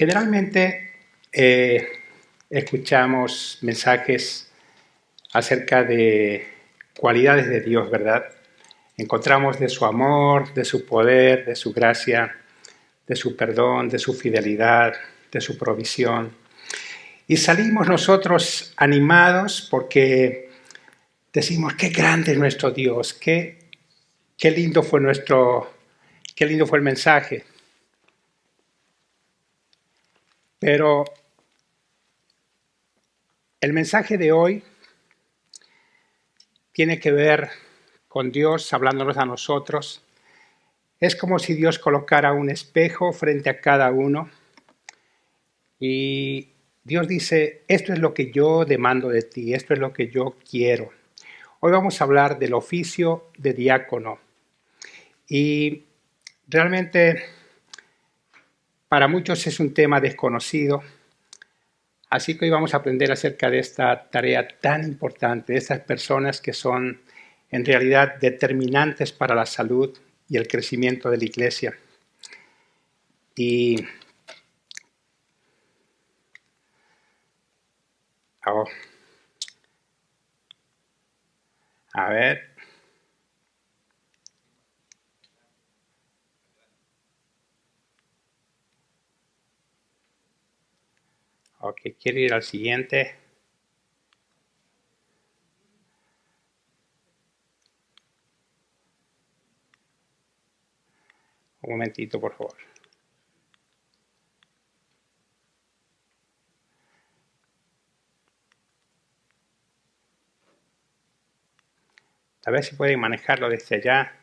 Generalmente escuchamos mensajes acerca de cualidades de Dios, ¿verdad? Encontramos de su amor, de su poder, de su gracia, de su perdón, de su fidelidad, de su provisión. Y salimos nosotros animados porque decimos, qué grande es nuestro Dios, qué lindo fue el mensaje. Pero el mensaje de hoy tiene que ver con Dios hablándonos a nosotros. Es como si Dios colocara un espejo frente a cada uno y Dios dice, esto es lo que yo demando de ti, esto es lo que yo quiero. Hoy vamos a hablar del oficio de diácono y realmente para muchos es un tema desconocido, así que hoy vamos a aprender acerca de esta tarea tan importante, de estas personas que son en realidad determinantes para la salud y el crecimiento de la iglesia. Y a ver. Ok, quiero ir al siguiente. Un momentito, por favor. A ver si pueden manejarlo desde allá.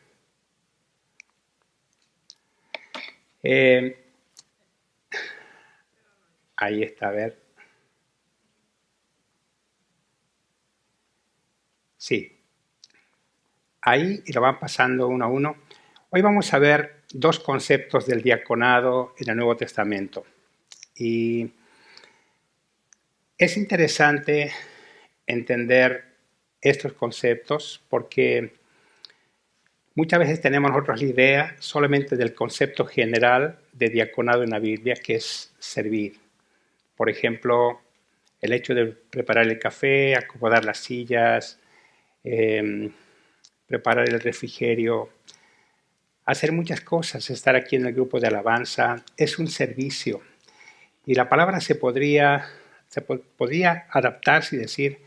Ahí está, a ver. Sí. Ahí y lo van pasando uno a uno. Hoy vamos a ver dos conceptos del diaconado en el Nuevo Testamento. Y es interesante entender estos conceptos porque muchas veces tenemos nosotros la idea solamente del concepto general de diaconado en la Biblia, que es servir. Por ejemplo, el hecho de preparar el café, acomodar las sillas, preparar el refrigerio, hacer muchas cosas, estar aquí en el grupo de alabanza, es un servicio. Y la palabra podría adaptarse y decir,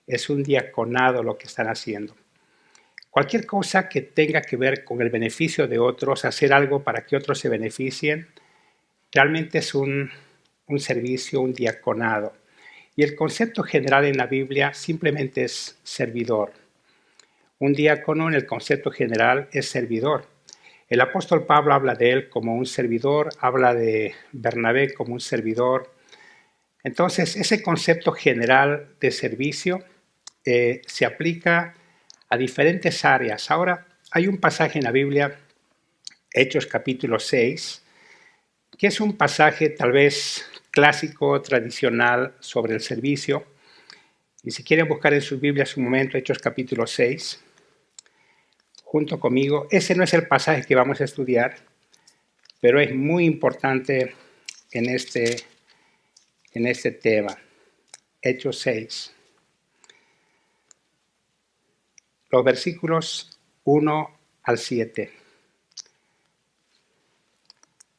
es un diaconado lo que están haciendo. Cualquier cosa que tenga que ver con el beneficio de otros, hacer algo para que otros se beneficien, realmente es un servicio, un diaconado. Y el concepto general en la Biblia simplemente es servidor. Un diácono en el concepto general es servidor. El apóstol Pablo habla de él como un servidor, habla de Bernabé como un servidor. Entonces, ese concepto general de servicio se aplica a diferentes áreas. Ahora, hay un pasaje en la Biblia, Hechos capítulo 6, que es un pasaje tal vez clásico, tradicional sobre el servicio. Y si quieren buscar en sus Biblias un momento, Hechos capítulo 6, junto conmigo. Ese no es el pasaje que vamos a estudiar, pero es muy importante en este tema. Hechos 6. Los versículos 1 al 7.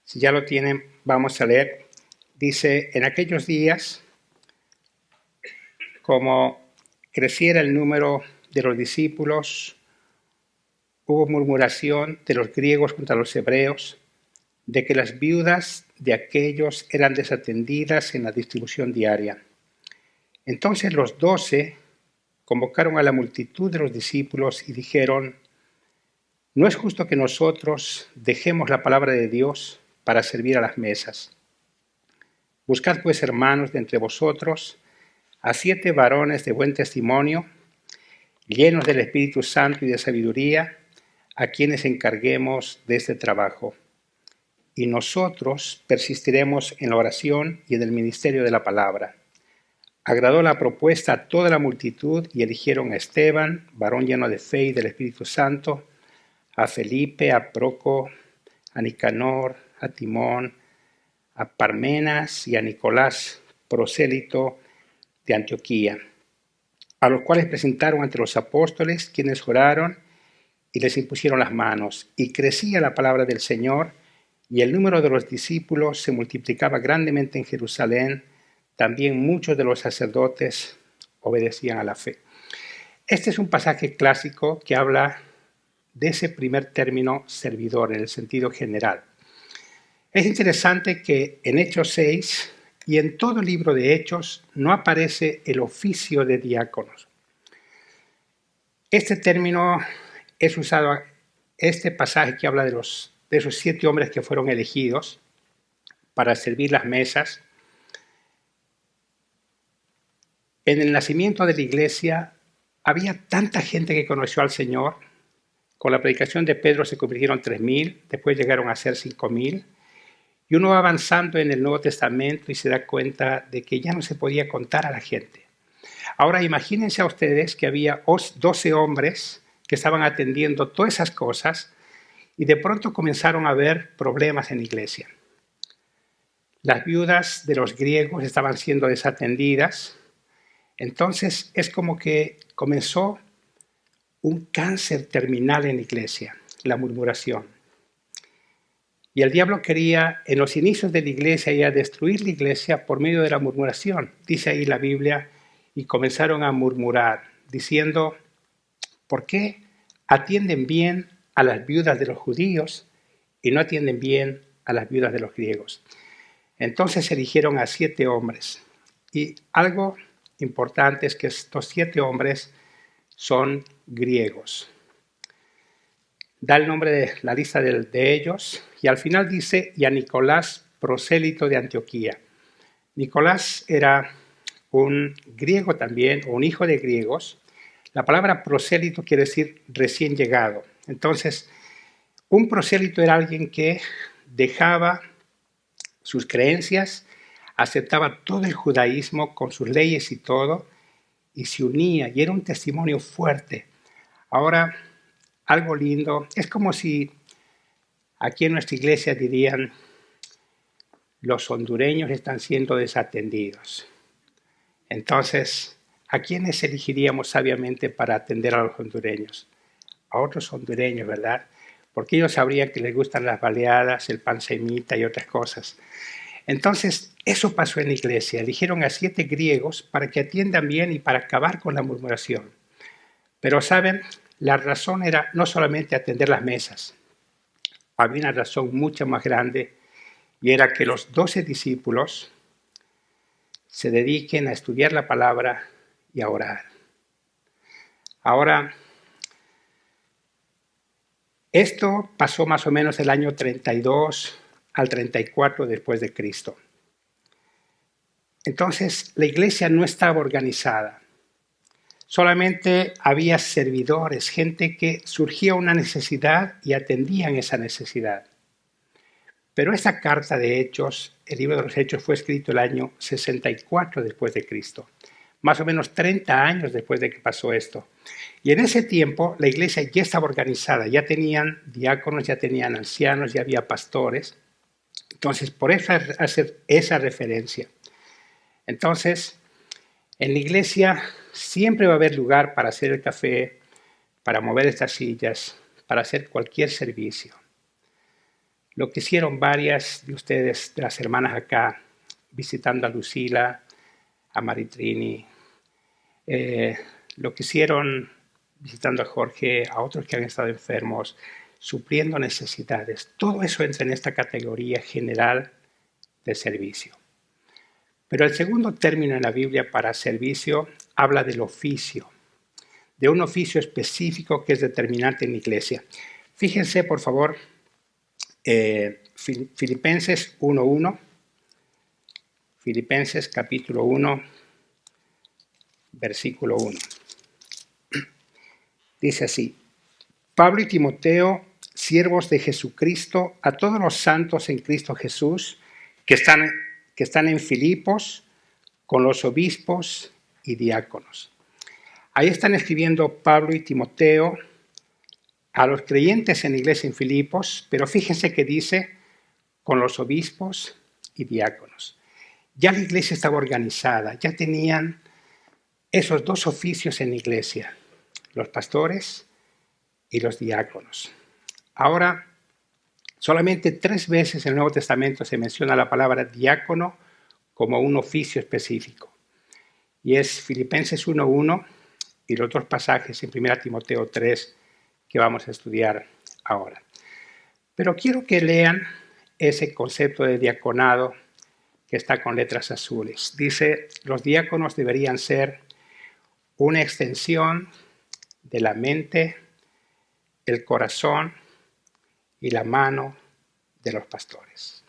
Si ya lo tienen, vamos a leer. Dice, en aquellos días, como creciera el número de los discípulos, hubo murmuración de los griegos contra los hebreos, de que las viudas de aquellos eran desatendidas en la distribución diaria. Entonces los 12 convocaron a la multitud de los discípulos y dijeron, no es justo que nosotros dejemos la palabra de Dios para servir a las mesas. Buscad pues, hermanos, de entre vosotros a 7 varones de buen testimonio, llenos del Espíritu Santo y de sabiduría, a quienes encarguemos de este trabajo. Y nosotros persistiremos en la oración y en el ministerio de la palabra. Agradó la propuesta a toda la multitud y eligieron a Esteban, varón lleno de fe y del Espíritu Santo, a Felipe, a Proco, a Nicanor, a Timón, a Parmenas y a Nicolás, prosélito de Antioquía, a los cuales presentaron ante los apóstoles, quienes oraron y les impusieron las manos. Y crecía la palabra del Señor, y el número de los discípulos se multiplicaba grandemente en Jerusalén. También muchos de los sacerdotes obedecían a la fe. Este es un pasaje clásico que habla de ese primer término servidor en el sentido general. Es interesante que en Hechos 6 y en todo el libro de Hechos no aparece el oficio de diáconos. Este término es usado, este pasaje que habla de esos 7 hombres que fueron elegidos para servir las mesas. En el nacimiento de la iglesia había tanta gente que conoció al Señor. Con la predicación de Pedro se convirtieron 3,000, después llegaron a ser 5,000. Y uno va avanzando en el Nuevo Testamento y se da cuenta de que ya no se podía contar a la gente. Ahora imagínense a ustedes que había 12 hombres que estaban atendiendo todas esas cosas y de pronto comenzaron a haber problemas en la iglesia. Las viudas de los griegos estaban siendo desatendidas. Entonces es como que comenzó un cáncer terminal en la iglesia, la murmuración. Y el diablo quería, en los inicios de la iglesia, ya destruir la iglesia por medio de la murmuración. Dice ahí la Biblia, y comenzaron a murmurar, diciendo, ¿por qué atienden bien a las viudas de los judíos y no atienden bien a las viudas de los griegos? Entonces eligieron a 7 hombres. Y algo importante es que estos 7 hombres son griegos. Da el nombre de la lista de ellos y al final dice, y a Nicolás, prosélito de Antioquía. Nicolás era un griego también, o un hijo de griegos. La palabra prosélito quiere decir recién llegado. Entonces, un prosélito era alguien que dejaba sus creencias, aceptaba todo el judaísmo con sus leyes y todo, y se unía, y era un testimonio fuerte. Ahora, algo lindo, es como si aquí en nuestra iglesia dirían, los hondureños están siendo desatendidos. Entonces, ¿a quiénes elegiríamos sabiamente para atender a los hondureños? A otros hondureños, ¿verdad? Porque ellos sabrían que les gustan las baleadas, el pan semita y otras cosas. Entonces, eso pasó en la iglesia. Eligieron a 7 griegos para que atiendan bien y para acabar con la murmuración. Pero, ¿saben? La razón era no solamente atender las mesas. Había una razón mucho más grande y era que los 12 discípulos se dediquen a estudiar la palabra y a orar. Ahora, esto pasó más o menos del año 32 al 34 después de Cristo. Entonces, la iglesia no estaba organizada. Solamente había servidores, gente que surgía una necesidad y atendían esa necesidad. Pero esta carta de Hechos, el libro de los Hechos, fue escrito el año 64 después de Cristo, más o menos 30 años después de que pasó esto. Y en ese tiempo la iglesia ya estaba organizada, ya tenían diáconos, ya tenían ancianos, ya había pastores. Entonces, por eso hacer esa referencia. Entonces, en la iglesia siempre va a haber lugar para hacer el café, para mover estas sillas, para hacer cualquier servicio. Lo que hicieron varias de ustedes, de las hermanas acá, visitando a Lucila, a Maritrini, lo que hicieron visitando a Jorge, a otros que han estado enfermos, supliendo necesidades. Todo eso entra en esta categoría general de servicio. Pero el segundo término en la Biblia para servicio habla del oficio, de un oficio específico que es determinante en la iglesia. Fíjense, por favor, Filipenses 1:1, Filipenses capítulo 1, versículo 1. Dice así, Pablo y Timoteo, siervos de Jesucristo, a todos los santos en Cristo Jesús, que están en Filipos, con los obispos y diáconos. Ahí están escribiendo Pablo y Timoteo a los creyentes en la iglesia en Filipos, pero fíjense que dice con los obispos y diáconos. Ya la iglesia estaba organizada, ya tenían esos dos oficios en la iglesia, los pastores y los diáconos. Ahora, solamente 3 veces en el Nuevo Testamento se menciona la palabra diácono como un oficio específico. Y es Filipenses 1:1 y los 2 pasajes en 1 Timoteo 3 que vamos a estudiar ahora. Pero quiero que lean ese concepto de diaconado que está con letras azules. Dice, los diáconos deberían ser una extensión de la mente, el corazón y la mano de los pastores.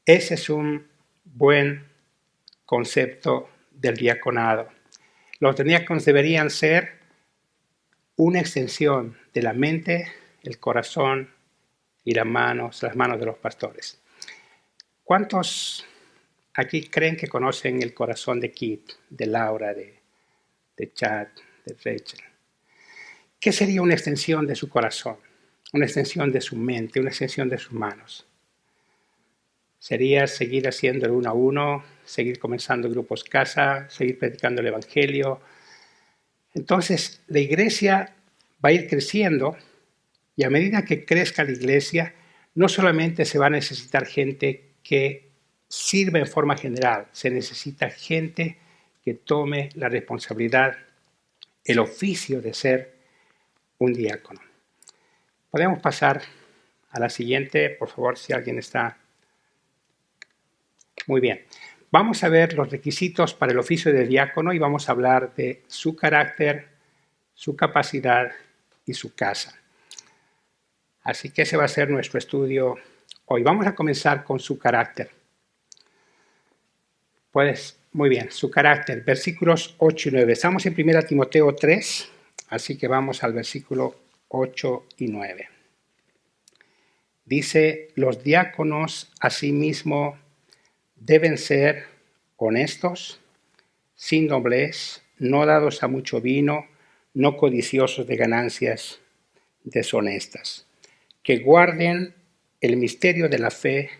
Ese es un buen concepto del diaconado. Los diáconos deberían ser una extensión de la mente, el corazón y las manos de los pastores. ¿Cuántos aquí creen que conocen el corazón de Kit, de Laura, de Chad, de Rachel? ¿Qué sería una extensión de su corazón? Una extensión de su mente, una extensión de sus manos. Sería seguir haciendo el 1 a 1, seguir comenzando grupos casa, seguir predicando el evangelio. Entonces, la iglesia va a ir creciendo y a medida que crezca la iglesia, no solamente se va a necesitar gente que sirva en forma general, se necesita gente que tome la responsabilidad, el oficio de ser un diácono. Podemos pasar a la siguiente, por favor, si alguien está. Muy bien. Vamos a ver los requisitos para el oficio de diácono y vamos a hablar de su carácter, su capacidad y su casa. Así que ese va a ser nuestro estudio hoy. Vamos a comenzar con su carácter. Pues, muy bien, su carácter, versículos 8 y 9. Estamos en 1 Timoteo 3, así que vamos al versículo 8 y 9. Dice, los diáconos asimismo deben ser honestos, sin doblez, no dados a mucho vino, no codiciosos de ganancias deshonestas, que guarden el misterio de la fe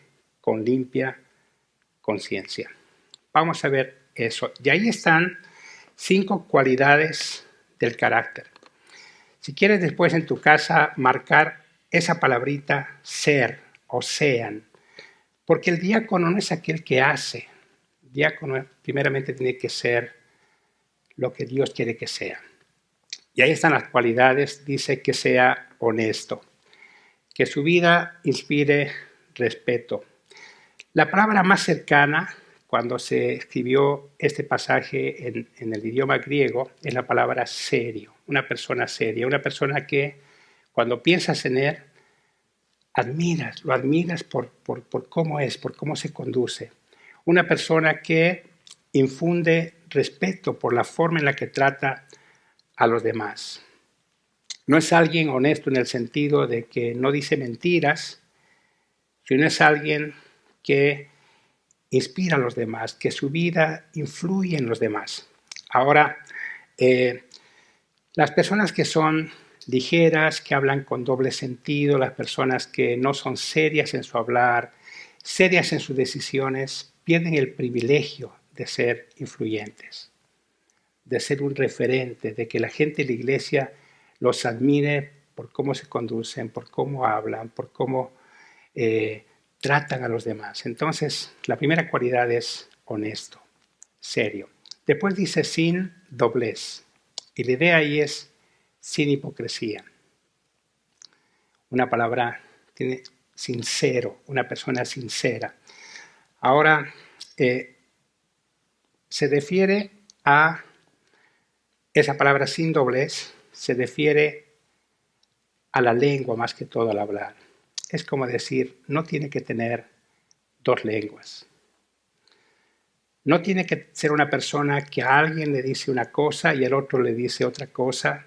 con limpia conciencia. Vamos a ver eso. Y ahí están 5 cualidades del carácter. Si quieres después en tu casa marcar esa palabrita ser o sean, porque el diácono no es aquel que hace. El diácono primeramente tiene que ser lo que Dios quiere que sea. Y ahí están las cualidades. Dice que sea honesto, que su vida inspire respeto. La palabra más cercana cuando se escribió este pasaje en el idioma griego es la palabra serio, una persona seria, una persona que cuando piensas en él, lo admiras por cómo es, por cómo se conduce. Una persona que infunde respeto por la forma en la que trata a los demás. No es alguien honesto en el sentido de que no dice mentiras, sino es alguien que inspira a los demás, que su vida influye en los demás. Ahora, las personas que son ligeras, que hablan con doble sentido, las personas que no son serias en su hablar, serias en sus decisiones, pierden el privilegio de ser influyentes, de ser un referente, de que la gente de la iglesia los admire por cómo se conducen, por cómo hablan, por cómo tratan a los demás. Entonces, la primera cualidad es honesto, serio. Después dice sin doblez. Y la idea ahí es sin hipocresía. Una palabra tiene sincero, una persona sincera. Ahora, se refiere a esa palabra sin doblez, se refiere a la lengua más que todo al hablar. Es como decir, no tiene que tener 2 lenguas. No tiene que ser una persona que a alguien le dice una cosa y al otro le dice otra cosa.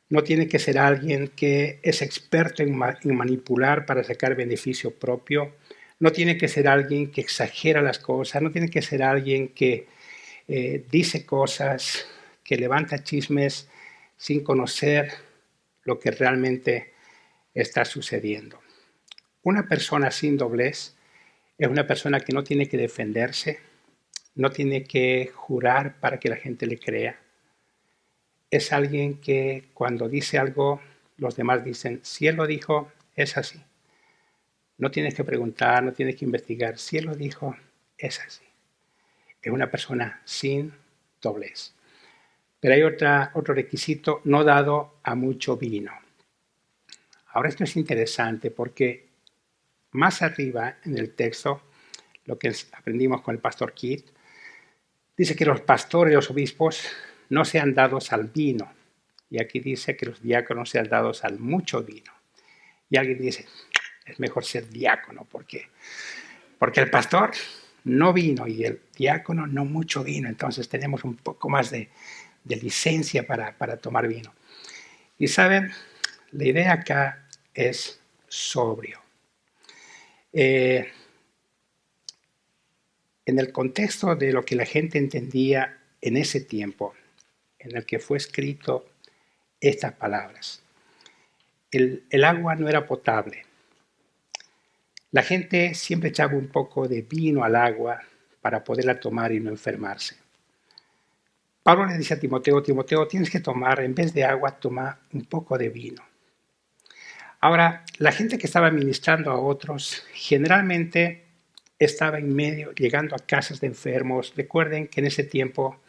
No tiene que ser alguien que es experto en manipular para sacar beneficio propio. No tiene que ser alguien que exagera las cosas. No tiene que ser alguien que dice cosas, que levanta chismes sin conocer lo que realmente está sucediendo. Una persona sin doblez Es una persona que no tiene que defenderse, no tiene que jurar para que la gente le crea. Es alguien que cuando dice algo, los demás dicen, si él lo dijo, es así. No tienes que preguntar, no tienes que investigar. Si él lo dijo, es así. Es una persona sin doblez. Pero hay otro requisito, no dado a mucho vino. Ahora esto es interesante porque más arriba en el texto, lo que aprendimos con el pastor Keith, dice que los pastores y los obispos no sean dados al vino. Y aquí dice que los diáconos sean dados al mucho vino. Y alguien dice, es mejor ser diácono. ¿Por qué? Porque el pastor no vino y el diácono no mucho vino. Entonces tenemos un poco más de licencia para tomar vino. Y saben, la idea acá es sobrio. En el contexto de lo que la gente entendía en ese tiempo, en el que fue escrito estas palabras, el agua no era potable. La gente siempre echaba un poco de vino al agua para poderla tomar y no enfermarse. Pablo le dice a Timoteo, tienes que tomar, en vez de agua, toma un poco de vino. Ahora, la gente que estaba ministrando a otros generalmente estaba en medio, llegando a casas de enfermos. Recuerden que en ese tiempo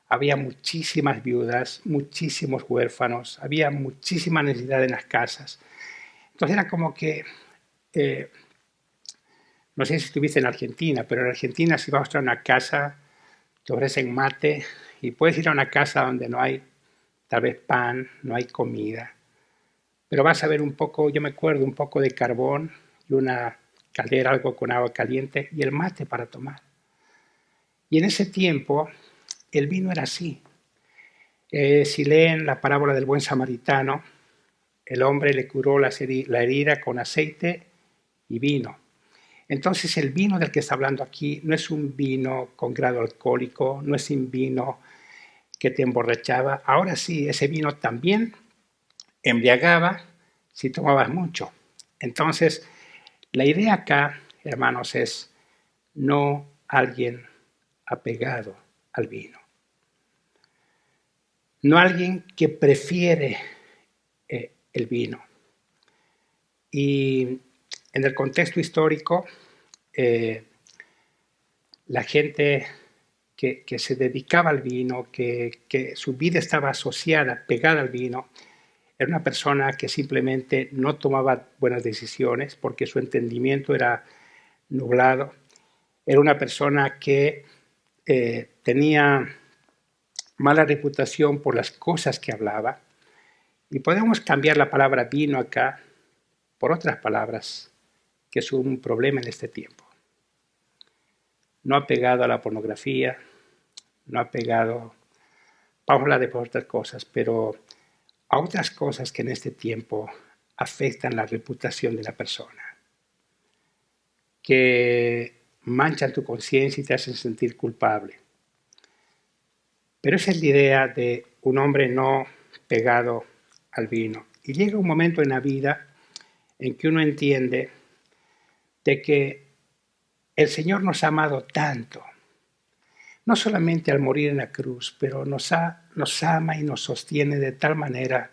había muchísimas viudas, muchísimos huérfanos, había muchísima necesidad en las casas. Entonces era como que, no sé si estuviste en Argentina, pero en Argentina si vas a una casa, te ofrecen mate y puedes ir a una casa donde no hay tal vez pan, no hay comida. Pero vas a ver un poco, yo me acuerdo, un poco de carbón y una caldera, algo con agua caliente y el mate para tomar. Y en ese tiempo el vino era así. Si leen la parábola del buen samaritano, el hombre le curó la herida con aceite y vino. Entonces el vino del que está hablando aquí no es un vino con grado alcohólico, no es un vino que te emborrachaba. Ahora sí, ese vino también embriagaba si tomabas mucho. Entonces, la idea acá, hermanos, es no alguien apegado al vino. No alguien que prefiere el vino. Y en el contexto histórico, la gente que se dedicaba al vino, que su vida estaba asociada, pegada al vino, era una persona que simplemente no tomaba buenas decisiones porque su entendimiento era nublado. Era una persona que tenía mala reputación por las cosas que hablaba. Y podemos cambiar la palabra vino acá por otras palabras que son un problema en este tiempo. No apegado a la pornografía, no apegado, vamos a hablar de otras cosas, pero a otras cosas que en este tiempo afectan la reputación de la persona, que manchan tu conciencia y te hacen sentir culpable. Pero esa es la idea de un hombre no pegado al vino. Y llega un momento en la vida en que uno entiende de que el Señor nos ha amado tanto, no solamente al morir en la cruz, pero nos ama y nos sostiene de tal manera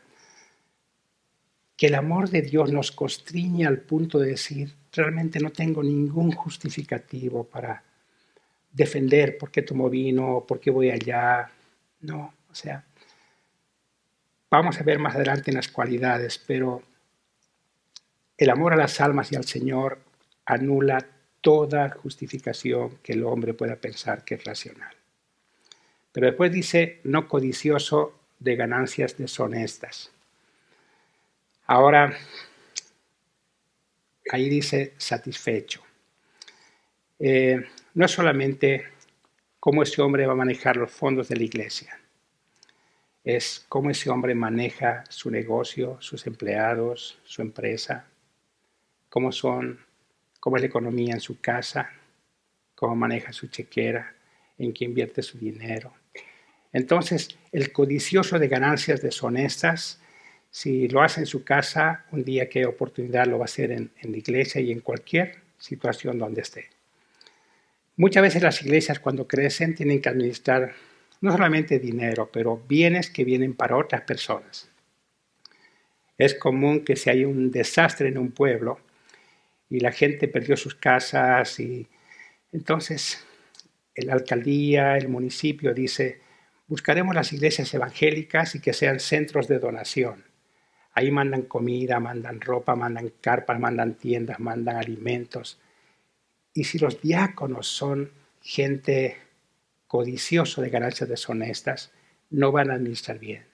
que el amor de Dios nos constriñe al punto de decir, realmente no tengo ningún justificativo para defender por qué tomo vino, por qué voy allá. No, o sea, vamos a ver más adelante en las cualidades, pero el amor a las almas y al Señor anula toda justificación que el hombre pueda pensar que es racional. Pero después dice, no codicioso de ganancias deshonestas. Ahora, ahí dice satisfecho. No es solamente cómo ese hombre va a manejar los fondos de la iglesia, es cómo ese hombre maneja su negocio, sus empleados, su empresa, cómo es la economía en su casa, cómo maneja su chequera, en qué invierte su dinero. Entonces, el codicioso de ganancias deshonestas, si lo hace en su casa, un día que hay oportunidad lo va a hacer en la iglesia y en cualquier situación donde esté. Muchas veces las iglesias cuando crecen tienen que administrar no solamente dinero, pero bienes que vienen para otras personas. Es común que si hay un desastre en un pueblo y la gente perdió sus casas y entonces la alcaldía, el municipio dice, buscaremos las iglesias evangélicas y que sean centros de donación. Ahí mandan comida, mandan ropa, mandan carpas, mandan tiendas, mandan alimentos. Y si los diáconos son gente codiciosa de ganancias deshonestas, no van a administrar bien.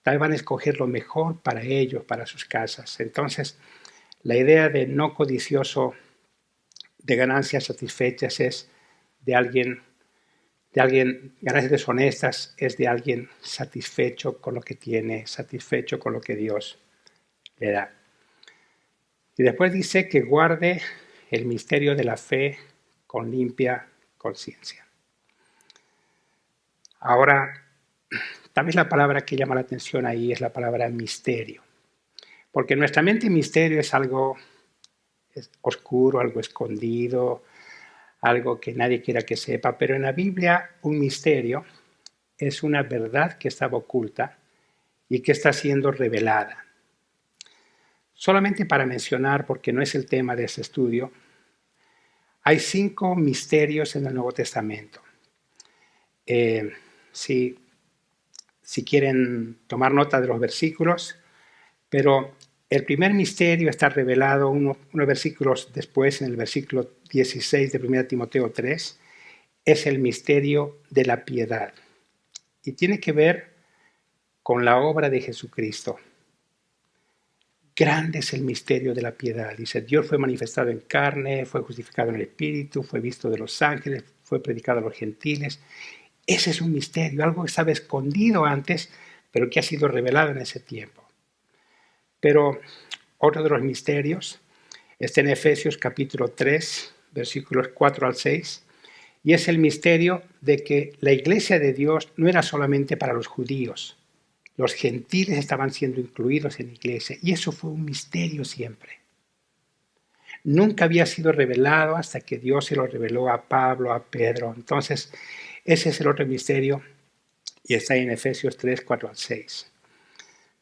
Tal vez van a escoger lo mejor para ellos, para sus casas. Entonces, la idea de no codicioso de ganancias satisfechas es de alguien, ganancias deshonestas es de alguien satisfecho con lo que tiene, satisfecho con lo que Dios le da. Y después dice que guarde el misterio de la fe con limpia conciencia. Ahora, también la palabra que llama la atención ahí es la palabra misterio. Porque en nuestra mente misterio es algo oscuro, algo escondido, algo que nadie quiera que sepa. Pero en la Biblia un misterio es una verdad que estaba oculta y que está siendo revelada. Solamente para mencionar, porque no es el tema de ese estudio, hay 5 misterios en el Nuevo Testamento. Si quieren tomar nota de los versículos, pero el primer misterio está revelado unos versículos después, en el versículo 16 de 1 Timoteo 3, es el misterio de la piedad. Y tiene que ver con la obra de Jesucristo. Grande es el misterio de la piedad. Dice, Dios fue manifestado en carne, fue justificado en el Espíritu, fue visto de los ángeles, fue predicado a los gentiles. Ese es un misterio, algo que estaba escondido antes, pero que ha sido revelado en ese tiempo. Pero otro de los misterios está en Efesios capítulo 3, versículos 4 al 6, y es el misterio de que la iglesia de Dios no era solamente para los judíos. Los gentiles estaban siendo incluidos en la iglesia, y eso fue un misterio siempre. Nunca había sido revelado hasta que Dios se lo reveló a Pablo, a Pedro. Entonces, ese es el otro misterio, y está en Efesios 3, 4 al 6.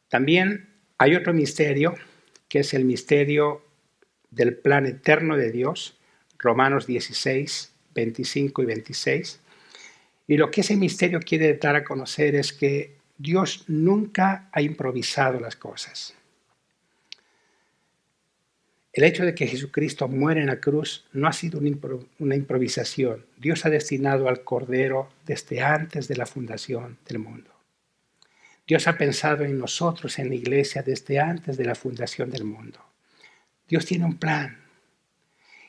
También hay otro misterio, que es el misterio del plan eterno de Dios, Romanos 16, 25 y 26. Y lo que ese misterio quiere dar a conocer es que Dios nunca ha improvisado las cosas. El hecho de que Jesucristo muere en la cruz no ha sido una improvisación. Dios ha destinado al Cordero desde antes de la fundación del mundo. Dios ha pensado en nosotros, en la iglesia, desde antes de la fundación del mundo. Dios tiene un plan.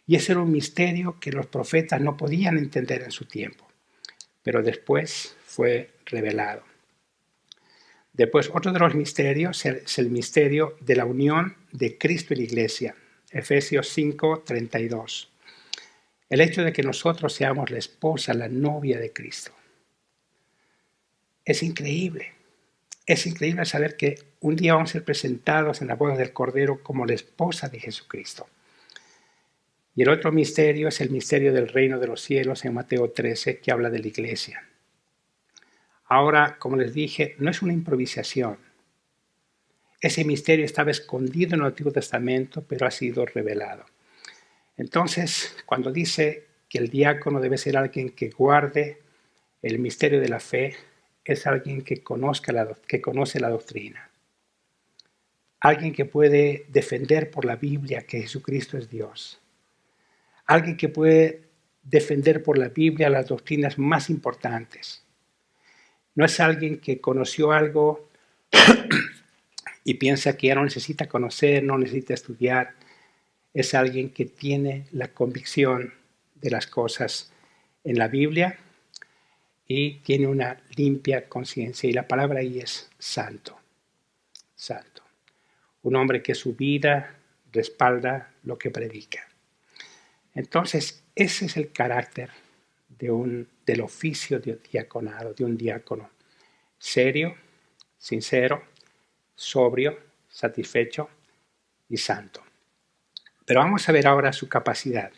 Y ese era un misterio que los profetas no podían entender en su tiempo. Pero después fue revelado. Después, otro de los misterios es el misterio de la unión de Cristo y la iglesia. Efesios 5, 32. El hecho de que nosotros seamos la esposa, la novia de Cristo. Es increíble. Es increíble saber que un día vamos a ser presentados en la boda del Cordero como la esposa de Jesucristo. Y el otro misterio es el misterio del reino de los cielos en Mateo 13, que habla de la iglesia. Ahora, como les dije, no es una improvisación. Ese misterio estaba escondido en el Antiguo Testamento, pero ha sido revelado. Entonces, cuando dice que el diácono debe ser alguien que guarde el misterio de la fe, es alguien que conoce la doctrina. Alguien que puede defender por la Biblia que Jesucristo es Dios. Alguien que puede defender por la Biblia las doctrinas más importantes. No es alguien que conoció algo y piensa que ya no necesita conocer, no necesita estudiar. Es alguien que tiene la convicción de las cosas en la Biblia y tiene una limpia conciencia. Y la palabra ahí es santo. Santo. Un hombre que su vida respalda lo que predica. Entonces, ese es el carácter del oficio de diaconado, de un diácono. Serio, sincero, sobrio, satisfecho y santo. Pero vamos a ver ahora su capacidad.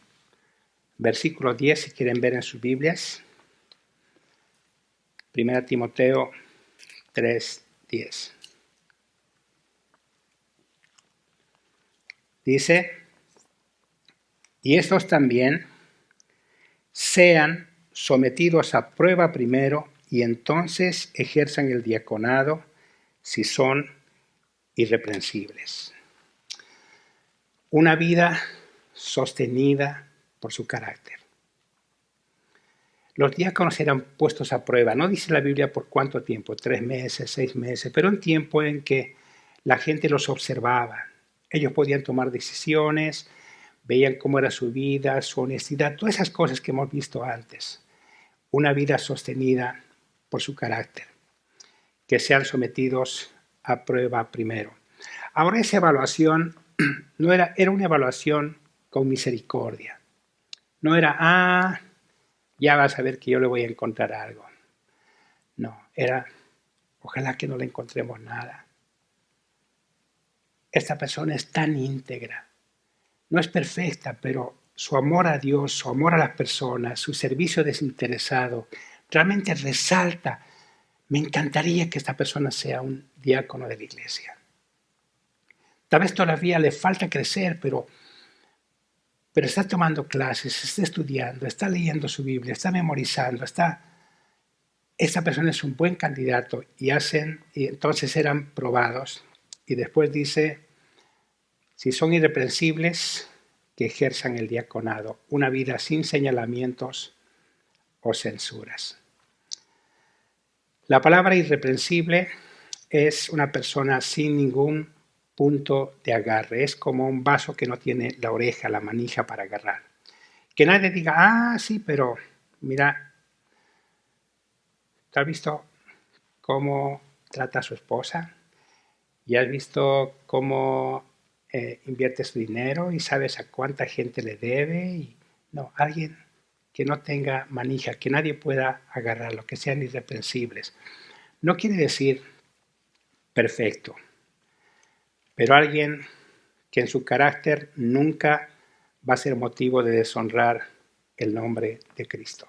Versículo 10, si quieren ver en sus Biblias. 1 Timoteo 3:10. Dice, y estos también sean sometidos a prueba primero y entonces ejerzan el diaconado si son irreprensibles. Una vida sostenida por su carácter. Los diáconos eran puestos a prueba. No dice la Biblia por cuánto tiempo, 3 meses, 6 meses, pero un tiempo en que la gente los observaba. Ellos podían tomar decisiones, veían cómo era su vida, su honestidad, todas esas cosas que hemos visto antes. Una vida sostenida por su carácter. Que sean sometidos a prueba primero. Ahora esa evaluación no era una evaluación con misericordia. No era, ya vas a ver que yo le voy a encontrar algo. No, era, ojalá que no le encontremos nada. Esta persona es tan íntegra. No es perfecta, pero su amor a Dios, su amor a las personas, su servicio desinteresado, realmente resalta. Me encantaría que esta persona sea un diácono de la iglesia. Tal vez todavía le falta crecer, pero está tomando clases, está estudiando, está leyendo su Biblia, está memorizando, esta persona es un buen candidato y entonces eran probados. Y después dice, si son irreprensibles, que ejerzan el diaconado, una vida sin señalamientos o censuras. La palabra irreprensible es una persona sin ningún punto de agarre. Es como un vaso que no tiene la oreja, la manija para agarrar. Que nadie diga, sí, pero mira, ¿te has visto cómo trata a su esposa? ¿Y has visto cómo invierte su dinero? ¿Y sabes a cuánta gente le debe? No, alguien que no tenga manija, que nadie pueda agarrarlo, que sean irreprensibles. No quiere decir perfecto, pero alguien que en su carácter nunca va a ser motivo de deshonrar el nombre de Cristo.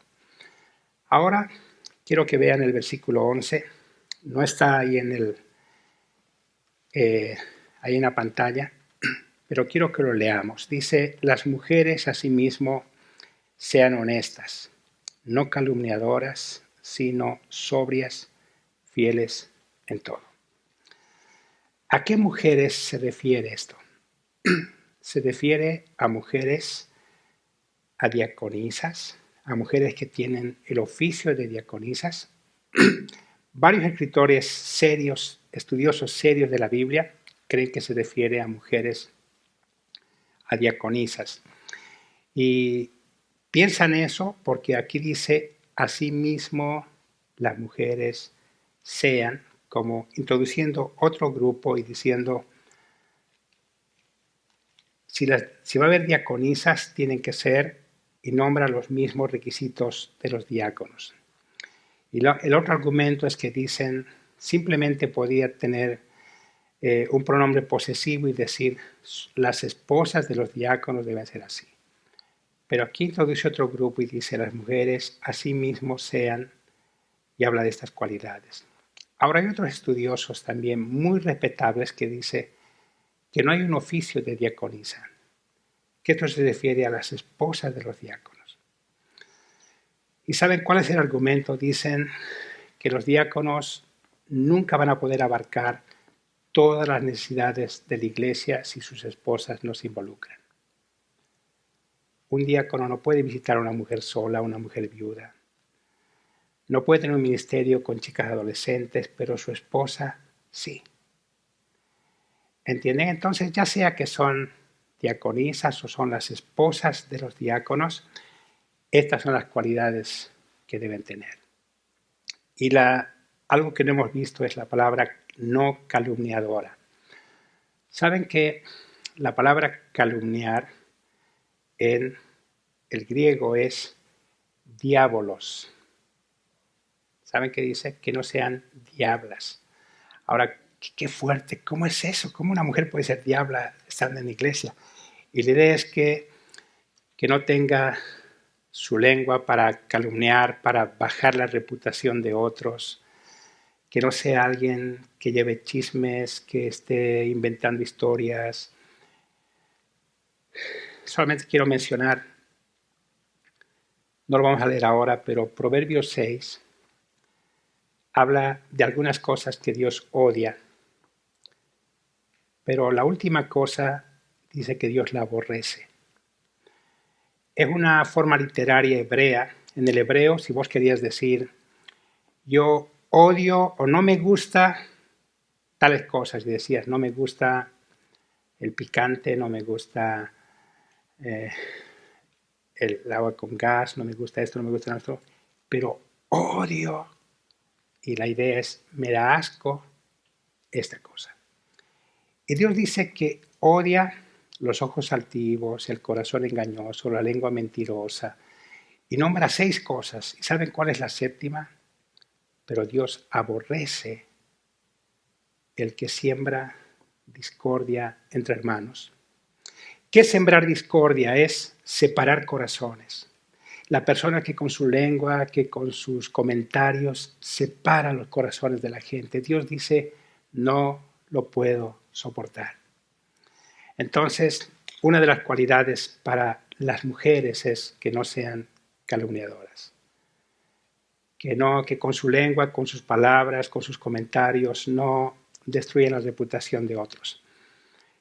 Ahora quiero que vean el versículo 11. No está ahí ahí en la pantalla, pero quiero que lo leamos. Dice, las mujeres asimismo sean honestas, no calumniadoras, sino sobrias, fieles en todo. ¿A qué mujeres se refiere esto? Se refiere a mujeres, a diaconisas, a mujeres que tienen el oficio de diaconisas. Varios escritores serios, estudiosos serios de la Biblia, creen que se refiere a mujeres, a diaconisas. Y piensan eso porque aquí dice, asimismo las mujeres sean, como introduciendo otro grupo y diciendo, si va a haber diaconisas, tienen que ser, y nombra los mismos requisitos de los diáconos. Y el otro argumento es que dicen, simplemente podía tener un pronombre posesivo y decir, las esposas de los diáconos deben ser así. Pero aquí introduce otro grupo y dice, las mujeres asimismo sean, y habla de estas cualidades. Ahora hay otros estudiosos también muy respetables que dicen que no hay un oficio de diaconisa, que esto se refiere a las esposas de los diáconos. ¿Y saben cuál es el argumento? Dicen que los diáconos nunca van a poder abarcar todas las necesidades de la iglesia si sus esposas no se involucran. Un diácono no puede visitar a una mujer sola, a una mujer viuda. No puede tener un ministerio con chicas adolescentes, pero su esposa sí. ¿Entienden? Entonces, ya sea que son diaconisas o son las esposas de los diáconos, estas son las cualidades que deben tener. Y algo que no hemos visto es la palabra no calumniadora. Saben que la palabra calumniar en el griego es diabolos. ¿Saben qué dice? Que no sean diablas. Ahora, qué fuerte, ¿cómo es eso? ¿Cómo una mujer puede ser diabla estando en la iglesia? Y la idea es que no tenga su lengua para calumniar, para bajar la reputación de otros, que no sea alguien que lleve chismes, que esté inventando historias. Solamente quiero mencionar, no lo vamos a leer ahora, pero Proverbios 6 habla de algunas cosas que Dios odia, pero la última cosa dice que Dios la aborrece. Es una forma literaria hebrea. En el hebreo, si vos querías decir, yo odio o no me gusta tales cosas, y decías, no me gusta el picante, no me gusta el agua con gas, no me gusta esto, no me gusta esto, pero odio. Y la idea es, me da asco esta cosa. Y Dios dice que odia los ojos altivos, el corazón engañoso, la lengua mentirosa, y nombra 6 cosas. ¿Y saben cuál es la séptima? Pero Dios aborrece el que siembra discordia entre hermanos. ¿Qué es sembrar discordia? Es separar corazones. La persona que con su lengua, que con sus comentarios separa los corazones de la gente. Dios dice, no lo puedo soportar. Entonces, una de las cualidades para las mujeres es que no sean calumniadoras. Que con su lengua, con sus palabras, con sus comentarios, no destruyen la reputación de otros.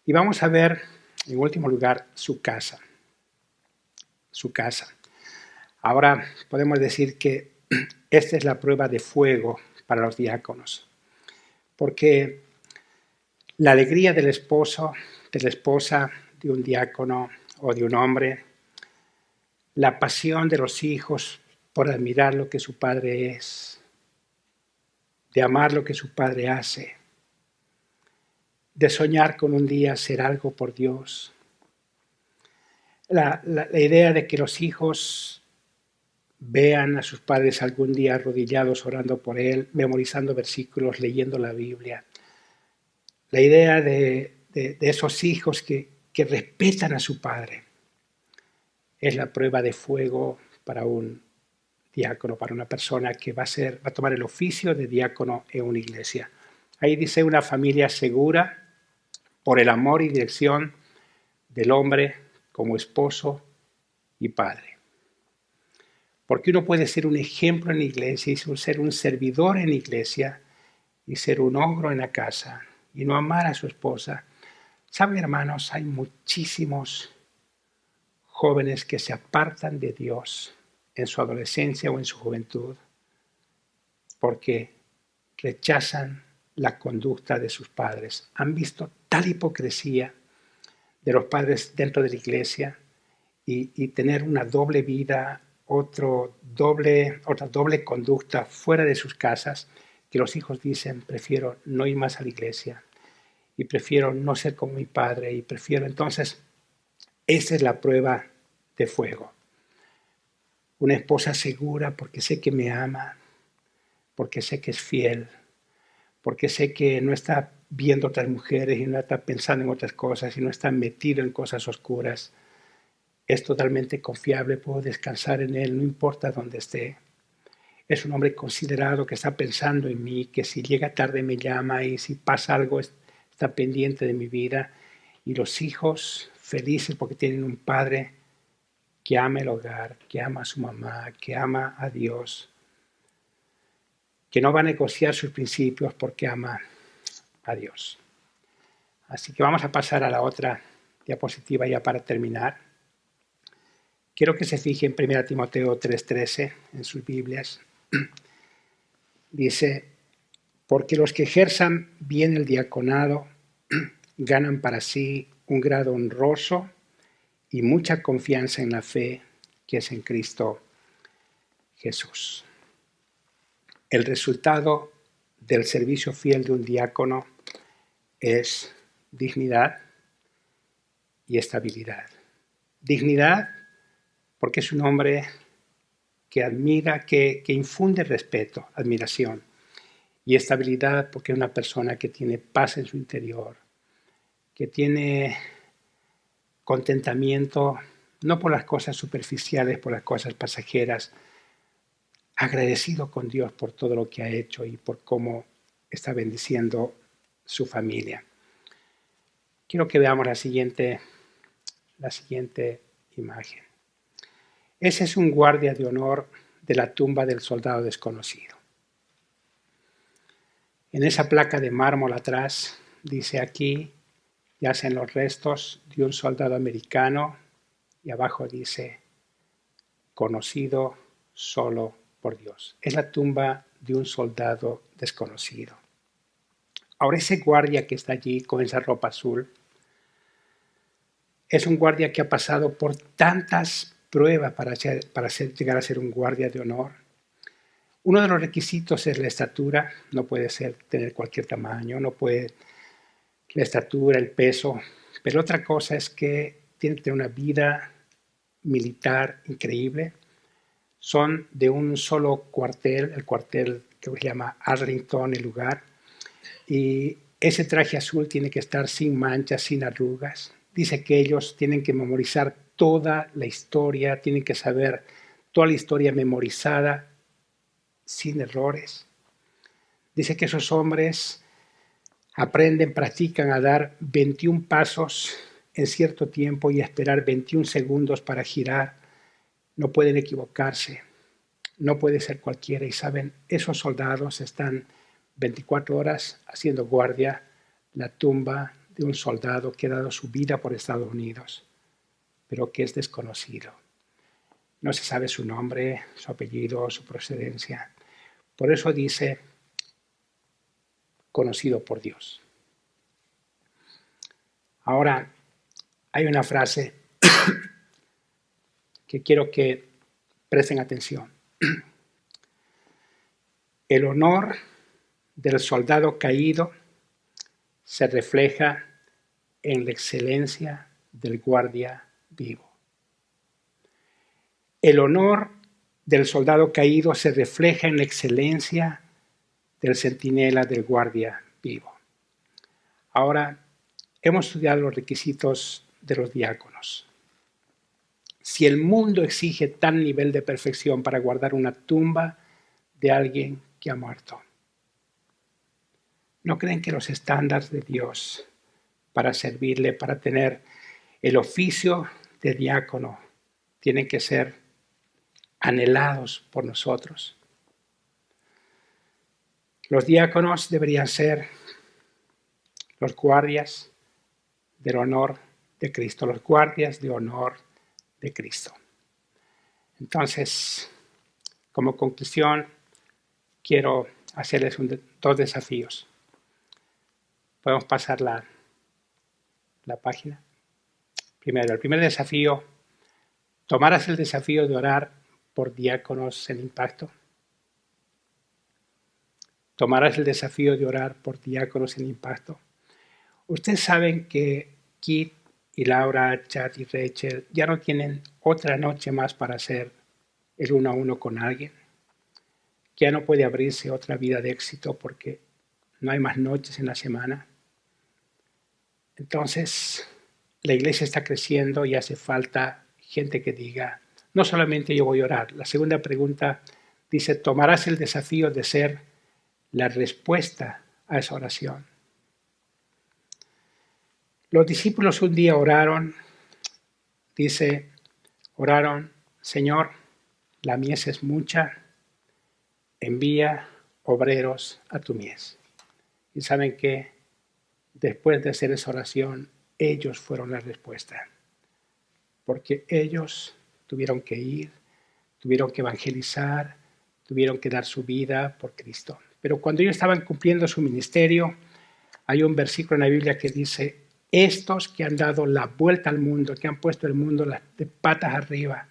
Y vamos a ver, en último lugar, su casa. Su casa. Ahora podemos decir que esta es la prueba de fuego para los diáconos, porque la alegría del esposo, de la esposa, de un diácono o de un hombre, la pasión de los hijos por admirar lo que su padre es, de amar lo que su padre hace, de soñar con un día hacer algo por Dios. La idea de que los hijos vean a sus padres algún día arrodillados orando por él, memorizando versículos, leyendo la Biblia. La idea de esos hijos que respetan a su padre es la prueba de fuego para un diácono, para una persona que va a tomar el oficio de diácono en una iglesia. Ahí dice una familia segura por el amor y dirección del hombre como esposo y padre. Porque uno puede ser un ejemplo en la iglesia y ser un servidor en la iglesia y ser un ogro en la casa y no amar a su esposa. ¿Saben, hermanos? Hay muchísimos jóvenes que se apartan de Dios en su adolescencia o en su juventud porque rechazan la conducta de sus padres. Han visto tal hipocresía de los padres dentro de la iglesia y tener una doble vida, otra doble conducta fuera de sus casas, que los hijos dicen, prefiero no ir más a la iglesia y prefiero no ser como mi padre y prefiero. Entonces, esa es la prueba de fuego. Una esposa segura porque sé que me ama, porque sé que es fiel, porque sé que no está viendo otras mujeres y no está pensando en otras cosas y no está metido en cosas oscuras. Es totalmente confiable, puedo descansar en él, no importa dónde esté. Es un hombre considerado que está pensando en mí, que si llega tarde me llama y si pasa algo está pendiente de mi vida. Y los hijos felices porque tienen un padre que ama el hogar, que ama a su mamá, que ama a Dios, que no va a negociar sus principios porque ama a Dios. Así que vamos a pasar a la otra diapositiva ya para terminar. Quiero que se fijen en 1 Timoteo 3:13 en sus Biblias. Dice, porque los que ejerzan bien el diaconado ganan para sí un grado honroso y mucha confianza en la fe que es en Cristo Jesús. El resultado del servicio fiel de un diácono es dignidad y estabilidad. Dignidad porque es un hombre que admira, que infunde respeto, admiración. Y estabilidad porque es una persona que tiene paz en su interior, que tiene contentamiento, no por las cosas superficiales, por las cosas pasajeras, agradecido con Dios por todo lo que ha hecho y por cómo está bendiciendo su familia. Quiero que veamos la siguiente imagen. Ese es un guardia de honor de la tumba del soldado desconocido. En esa placa de mármol atrás dice: aquí yacen los restos de un soldado americano, y abajo dice: conocido solo por Dios. Es la tumba de un soldado desconocido. Ahora, ese guardia que está allí con esa ropa azul es un guardia que ha pasado por tantas pruebas para llegar a ser un guardia de honor. Uno de los requisitos es la estatura. No puede tener cualquier tamaño, no puede la estatura, el peso. Pero otra cosa es que tiene que tener una vida militar increíble. Son de un solo cuartel, el cuartel que se llama Arlington, el lugar. Y ese traje azul tiene que estar sin manchas, sin arrugas. Dice que ellos tienen que memorizar toda la historia, tienen que saber toda la historia memorizada, sin errores. Dice que esos hombres aprenden, practican a dar 21 pasos en cierto tiempo y a esperar 21 segundos para girar. No pueden equivocarse, no puede ser cualquiera. Y saben, esos soldados están 24 horas haciendo guardia la tumba de un soldado que ha dado su vida por Estados Unidos, pero que es desconocido. No se sabe su nombre, su apellido, su procedencia. Por eso dice, conocido por Dios. Ahora, hay una frase que quiero que presten atención. El honor del soldado caído se refleja en la excelencia del guardia vivo. El honor del soldado caído se refleja en la excelencia del centinela, del guardia vivo. Ahora, hemos estudiado los requisitos de los diáconos. Si el mundo exige tal nivel de perfección para guardar una tumba de alguien que ha muerto, ¿no creen que los estándares de Dios para servirle, para tener el oficio de diácono, tienen que ser anhelados por nosotros? Los diáconos deberían ser los guardias del honor de Cristo, los guardias de honor de Cristo. Entonces, como conclusión, quiero hacerles dos desafíos. Podemos pasar la página. Primero, el primer desafío: ¿tomarás el desafío de orar por diáconos en impacto? ¿Tomarás el desafío de orar por diáconos en impacto? Ustedes saben que Kit y Laura, Chad y Rachel ya no tienen otra noche más para hacer el 1 a 1 con alguien. Ya no puede abrirse otra vida de éxito porque no hay más noches en la semana. Entonces, la iglesia está creciendo y hace falta gente que diga, no solamente yo voy a orar. La segunda pregunta dice, ¿tomarás el desafío de ser la respuesta a esa oración? Los discípulos un día oraron, dice, oraron, Señor, la mies es mucha, envía obreros a tu mies. Y saben que después de hacer esa oración, ellos fueron la respuesta. Porque ellos tuvieron que ir, tuvieron que evangelizar, tuvieron que dar su vida por Cristo. Pero cuando ellos estaban cumpliendo su ministerio, hay un versículo en la Biblia que dice, estos que han dado la vuelta al mundo, que han puesto el mundo de patas arriba,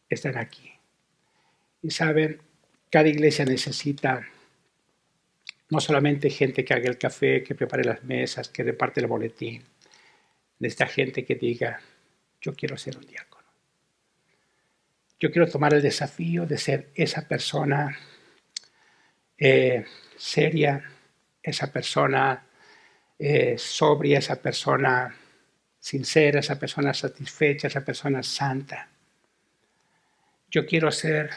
están aquí. Y saben, cada iglesia necesita no solamente gente que haga el café, que prepare las mesas, que reparte el boletín. Necesita gente que diga, yo quiero ser un diácono. Yo quiero tomar el desafío de ser esa persona seria, esa persona sobria, esa persona sincera, esa persona satisfecha, esa persona santa. Yo quiero ser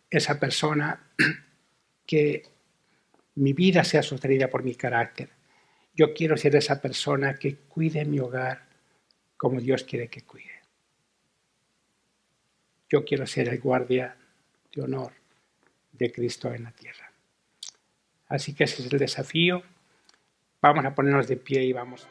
esa persona que mi vida sea sostenida por mi carácter. Yo quiero ser esa persona que cuide mi hogar como Dios quiere que cuide. Yo quiero ser el guardia de honor de Cristo en la tierra. Así que ese es el desafío. Vamos a ponernos de pie y vamos.